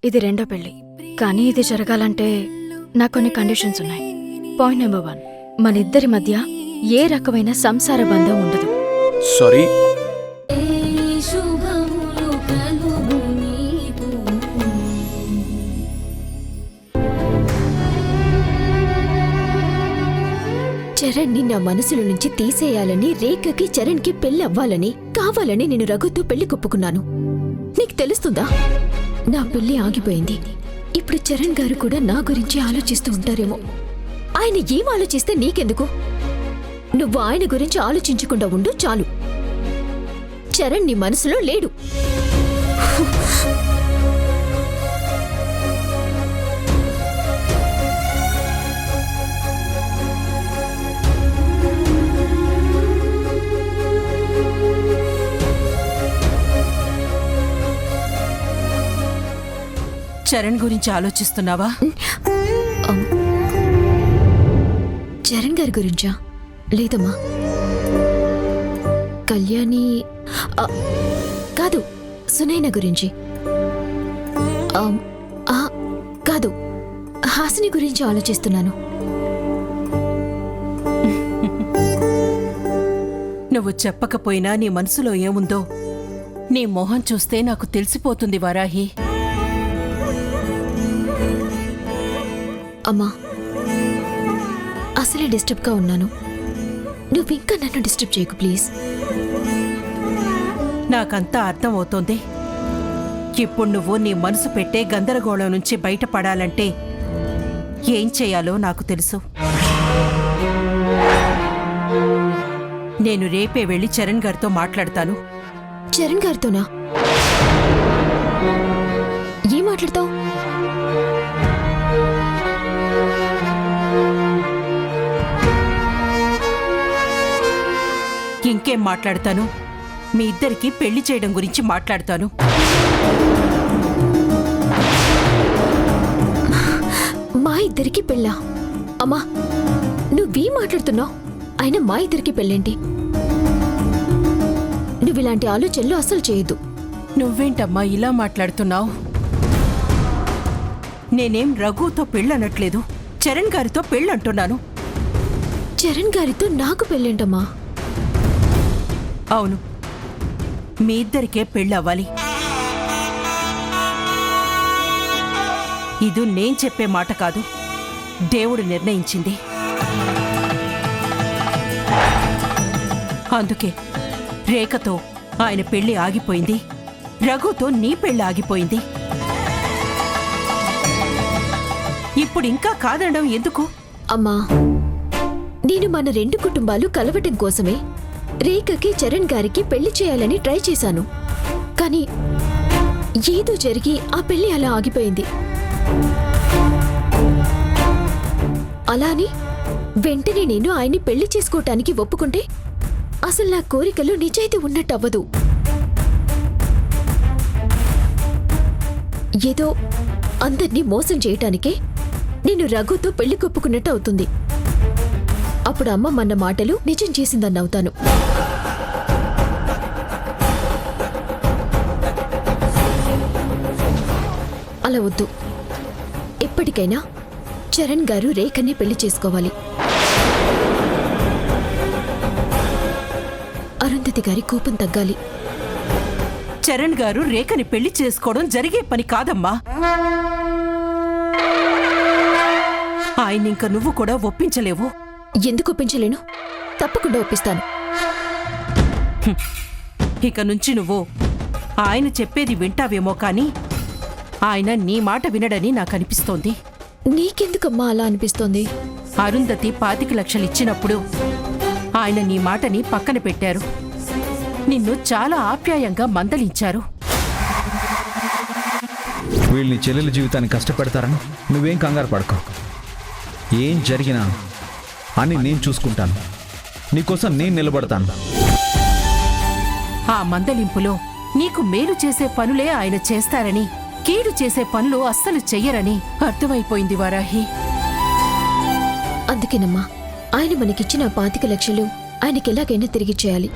ఇది రెండో పెళ్లి. కానీ ఇది జరగాలంటే నాకు కొన్ని కండిషన్స్ ఉన్నాయి. పాయింట్ నెంబర్ 1, మన ఇద్దరి మధ్య ఏ రకమైన సంసార బంధం ఉండదు. సారీ, చరణ్ ని నా మనసులో నుంచి తీసేయాలని, రేఖకి చరణ్ కి పెళ్లి అవ్వాలని కావాలని నేను రఘుతో పెళ్లి కొప్పుకున్నాను. నీకు తెలుస్తుందా? నా పెళ్లి ఆగిపోయింది. ఇప్పుడు చరణ్ గారు కూడా నా గురించి ఆలోచిస్తూ ఉంటారేమో. ఆయన ఏం ఆలోచిస్తే నీకెందుకు? నువ్వు ఆయన గురించి ఆలోచించకుండా ఉండు చాలు. చరణ్ నీ మనసులో లేడు. చరణ్ గురించి ఆలోచిస్తున్నావా? చరణ్ గారి గురించా? లేదమ్మా. కళ్యాణి కాదు, సునైన గురించి. కాదు, హాసిని గురించి ఆలోచిస్తున్నాను. నువ్వు చెప్పకపోయినా నీ మనసులో ఏముందో నీ మొహం చూస్తే నాకు తెలిసిపోతుంది వారాహి. అమ్మా, అసలే డిస్టర్బ్గా ఉన్నాను. నువ్వింకా నన్ను డిస్టర్బ్ చేయకు ప్లీజ్. నాకంతా అర్థమవుతోంది. ఇప్పుడు నువ్వు నీ మనసు పెట్టే గందరగోళం నుంచి బయటపడాలంటే ఏం చేయాలో నాకు తెలుసు. నేను రేపే వెళ్ళి చరణ్ గారితో మాట్లాడతాను. చరణ్ గారితోనా? ఏం మాట్లాడతావు? ఇంకేం మాట్లాడతాను? మీ ఇద్దరికి పెళ్లి చేయడం గురించి మాట్లాడతాను. మా ఇద్దరికి పెళ్ళా? అమ్మా, నువ్వే మాట్లాడుతున్నావు. అయినా మా ఇద్దరికి పెళ్ళేంటి? నువ్విలాంటి ఆలోచనలు అస్సలు చేయొద్దు. నువ్వేంటమ్మా ఇలా మాట్లాడుతున్నావు? నేనేం రఘుతో పెళ్ళనట్లేదు, చరణ్ గారితో పెళ్ళంటున్నాను. చరణ్ గారితో నాకు పెళ్ళేంటమ్మా? అవును, మీ ఇద్దరికే పెళ్ళవ్వాలి. ఇది నేను చెప్పే మాట కాదు, దేవుడు నిర్ణయించింది. అందుకే రేఖతో ఆయన పెళ్లి ఆగిపోయింది, రఘుతో నీ పెళ్లి ఆగిపోయింది. ఇప్పుడు ఇంకా కాదనడం ఎందుకు? అమ్మా, నేను మన రెండు కుటుంబాలు కలవటం కోసమే రేఖకి చరణ్ గారికి పెళ్లి చేయాలని ట్రై చేశాను. కానీ ఏదో జరిగి ఆ పెళ్లి అలా ఆగిపోయింది. అలాని వెంటనే నేను ఆయన్ని పెళ్లి చేసుకోవటానికి ఒప్పుకుంటే అసలు నా కోరికలు నిజాయితీ ఉన్నట్టు అవ్వదు. ఏదో అందర్నీ మోసం చేయటానికే నేను రఘుతో పెళ్లి కొప్పుకున్నట్టు అవుతుంది. అప్పుడు అమ్మ మన మాటలు నిజం చేసిందన్నవుతాను. అలా వద్దు. ఎప్పటికైనా చరణ్ గారు రేఖని పెళ్లి చేసుకోవాలి. అరుంధతి గారి కోపం తగ్గాలి. చరణ్ గారు రేఖని పెళ్లి చేసుకోవడం జరిగే పని కాదమ్మా. ఆయనింక నువ్వు కూడా ఒప్పించలేవు. ఎందుకు ఒప్పించలేను? తప్పకుండా ఒప్పిస్తాను. ఇక నుంచి నువ్వు ఆయన చెప్పేది వింటావేమో కానీ ఆయన నీ మాట వినడని నాకు అనిపిస్తోంది. నీకెందుకమ్మా అలా అనిపిస్తోంది? అరుంధతి 25 లక్షలు ఇచ్చినప్పుడు ఆయన నీ మాటని పక్కన పెట్టారు. నిన్ను చాలా ఆప్యాయంగా మందలించారు. వీళ్ళని చెల్లెల జీవితాన్ని కష్టపెడతారని నువ్వేం కంగారు పడకు. ఏం జరిగినా అని నేను చూసుకుంటాను. నీకోసం నేను నిలబడతాను. ఆ మందలింపులో నీకు మేలు చేసే పనులే ఆయన చేస్తారని, కీడు చేసే పనులు అస్సలు చెయ్యరని అర్థమైపోయింది వారాహి. అందుకేనమ్మా ఆయన మనకిచ్చిన 25 లక్షలు ఆయనకెలాగైనా తిరిగి చేయాలి.